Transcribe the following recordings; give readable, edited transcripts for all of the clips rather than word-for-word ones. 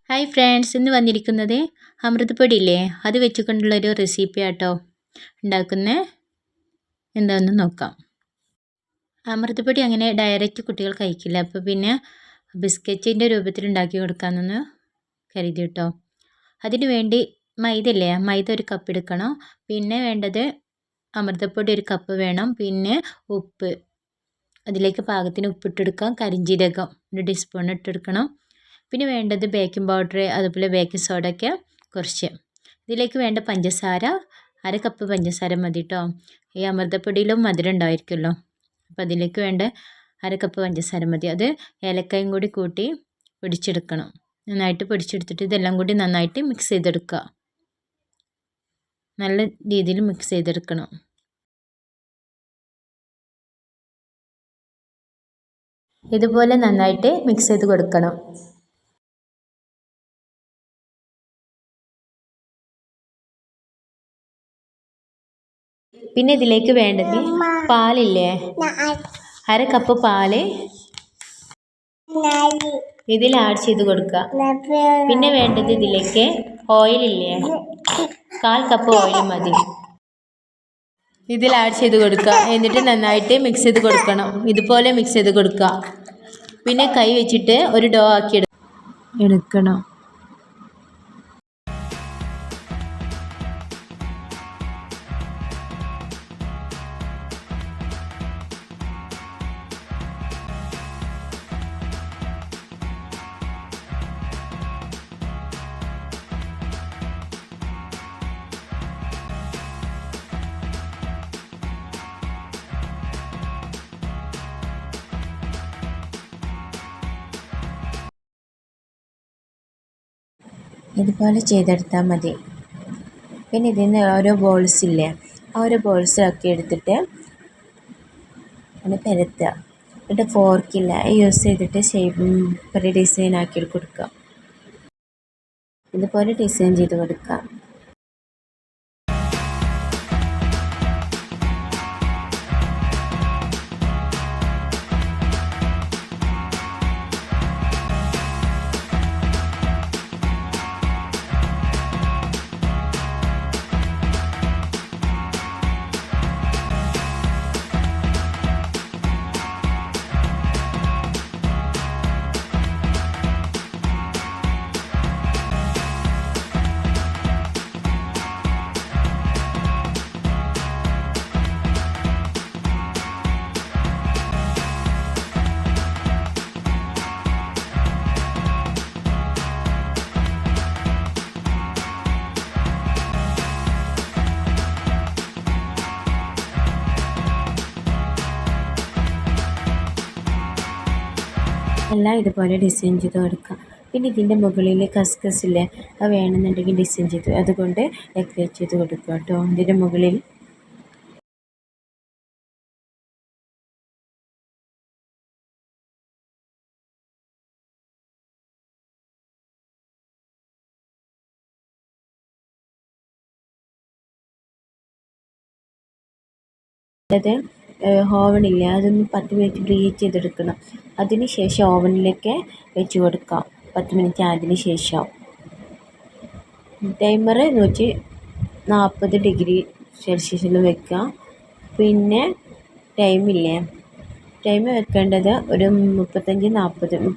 Hi friends, ഇന്ന് വന്നിരിക്കുന്നത് അമൃതപ്പൊടി ഇല്ലേ അത് വെച്ചുകൊണ്ടുള്ളൊരു റെസിപ്പി ആട്ടോ ഉണ്ടാക്കുന്നത്. എന്താണെന്ന് നോക്കാം. അമൃതപ്പൊടി അങ്ങനെ ഡയറക്റ്റ് കുട്ടികൾ കഴിക്കില്ല, അപ്പോൾ പിന്നെ ബിസ്ക്കറ്റിൻ്റെ രൂപത്തിൽ ഉണ്ടാക്കി കൊടുക്കാമെന്ന് കരുതി കേട്ടോ. അതിന് വേണ്ടി മൈദ ഇല്ലേ, മൈദ ഒരു കപ്പ് എടുക്കണം. പിന്നെ വേണ്ടത് അമൃതപ്പൊടി ഒരു കപ്പ് വേണം. പിന്നെ ഉപ്പ്, അതിലേക്ക് പാകത്തിന് ഉപ്പിട്ടെടുക്കാം. കരിഞ്ജീരകം ഒരു ടീസ്പൂൺ ഇട്ടെടുക്കണം. പിന്നെ വേണ്ടത് ബേക്കിംഗ് പൗഡർ, അതുപോലെ ബേക്കിംഗ് സോഡയൊക്കെ കുറച്ച്. ഇതിലേക്ക് വേണ്ട പഞ്ചസാര 1/2 കപ്പ് പഞ്ചസാര മതി കേട്ടോ. ഈ അമൃതപ്പൊടിയിലും മധുരം ഉണ്ടായിരിക്കുമല്ലോ, അപ്പോൾ അതിലേക്ക് വേണ്ട 1/2 കപ്പ് പഞ്ചസാര മതി. അത് ഏലക്കായും കൂടി കൂട്ടി പൊടിച്ചെടുക്കണം. നന്നായിട്ട് പൊടിച്ചെടുത്തിട്ട് ഇതെല്ലാം കൂടി നന്നായിട്ട് മിക്സ് ചെയ്തെടുക്കുക. നല്ല രീതിയിൽ മിക്സ് ചെയ്തെടുക്കണം. ഇതുപോലെ നന്നായിട്ട് മിക്സ് ചെയ്ത് കൊടുക്കണം. പിന്നെ ഇതിലേക്ക് വേണ്ടത് പാലില്ലേ, 1/2 കപ്പ് പാല് ഇതിൽ ആഡ് ചെയ്ത് കൊടുക്കുക. പിന്നെ വേണ്ടത് ഇതിലേക്ക് ഓയിലില്ലേ, 1/4 കപ്പ് ഓയിൽ മതി. ഇതിൽ ആഡ് ചെയ്ത് കൊടുക്കുക. എന്നിട്ട് നന്നായിട്ട് മിക്സ് ചെയ്ത് കൊടുക്കണം. ഇതുപോലെ മിക്സ് ചെയ്ത് കൊടുക്കുക. പിന്നെ കൈ വെച്ചിട്ട് ഒരു ഡോ ആക്കി എടുക്കണം. ഇതുപോലെ ചെയ്തെടുത്താൽ മതി. പിന്നെ ഇതിന് ഓരോ ബോൾസ് ഇല്ലേ, ആ ഓരോ ബോൾസ് ആക്കി എടുത്തിട്ട് ഒന്ന് പരത്തുക. എന്നിട്ട് ഫോർക്കില്ല യൂസ് ചെയ്തിട്ട് ഷേപ്പ് ഡിസൈൻ ആക്കി കൊടുക്കുക. ഇതുപോലെ ഡിസൈൻ ചെയ്ത് കൊടുക്കുക. എല്ലാം ഇതുപോലെ ഡിസൈൻ ചെയ്ത് കൊടുക്കുക. പിന്നെ ഇതിൻ്റെ മുകളിൽ കസ്കസില്ലേ, അത് വേണമെന്നുണ്ടെങ്കിൽ ഡിസൈൻ ചെയ്ത് അതുകൊണ്ട് ഡെക്കറേറ്റ് ചെയ്ത് കൊടുക്കുക കേട്ടോ. ഇതിൻ്റെ മുകളിൽ അത് ഓവണില്ല, അതൊന്ന് 10 മിനിറ്റ് പ്രീഹീറ്റ് ചെയ്തെടുക്കണം. അതിന് ശേഷം ഓവനിലേക്ക് വെച്ച് കൊടുക്കാം. 10 മിനിറ്റ് ആയതിന് ശേഷം ടൈമർ 140 ഡിഗ്രി സെൽഷ്യസിൽ വെക്കുക. പിന്നെ ടൈമില്ലേ, ടൈം വെക്കേണ്ടത് ഒരു 35-40 ആയാലും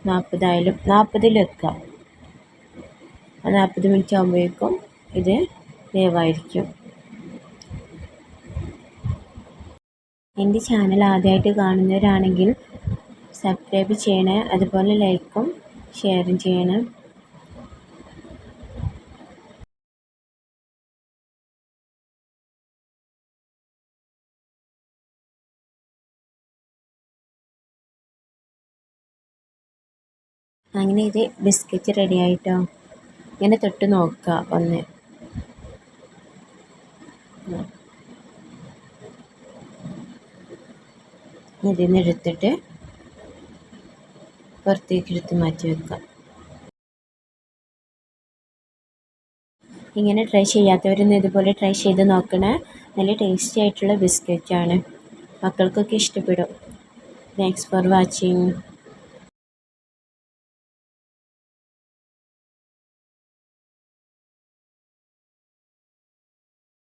40-ൽ വെക്കുക. 40 മിനിറ്റ് ആകുമ്പോഴേക്കും ഇത് വേവായിരിക്കും. എൻ്റെ ചാനൽ ആദ്യമായിട്ട് കാണുന്നവരാണെങ്കിൽ സബ്സ്ക്രൈബ് ചെയ്യണേ, അതുപോലെ ലൈക്കും ഷെയറും ചെയ്യണം. അങ്ങനെ ഇത് ബിസ്ക്കറ്റ് റെഡി ആയിട്ടോ. ഇങ്ങനെ തൊട്ട് നോക്കുക ഒന്ന്. ഇതിൽ നിന്ന് എടുത്തിട്ട് പുറത്തേക്ക് എടുത്ത് മാറ്റി വെക്കുക. ഇങ്ങനെ ട്രൈ ചെയ്യാത്തവരൊന്നും ഇതുപോലെ ട്രൈ ചെയ്ത് നോക്കണേ. നല്ല ടേസ്റ്റി ആയിട്ടുള്ള ബിസ്ക്കറ്റാണ്, മക്കൾക്കൊക്കെ ഇഷ്ടപ്പെടും. Thanks for watching.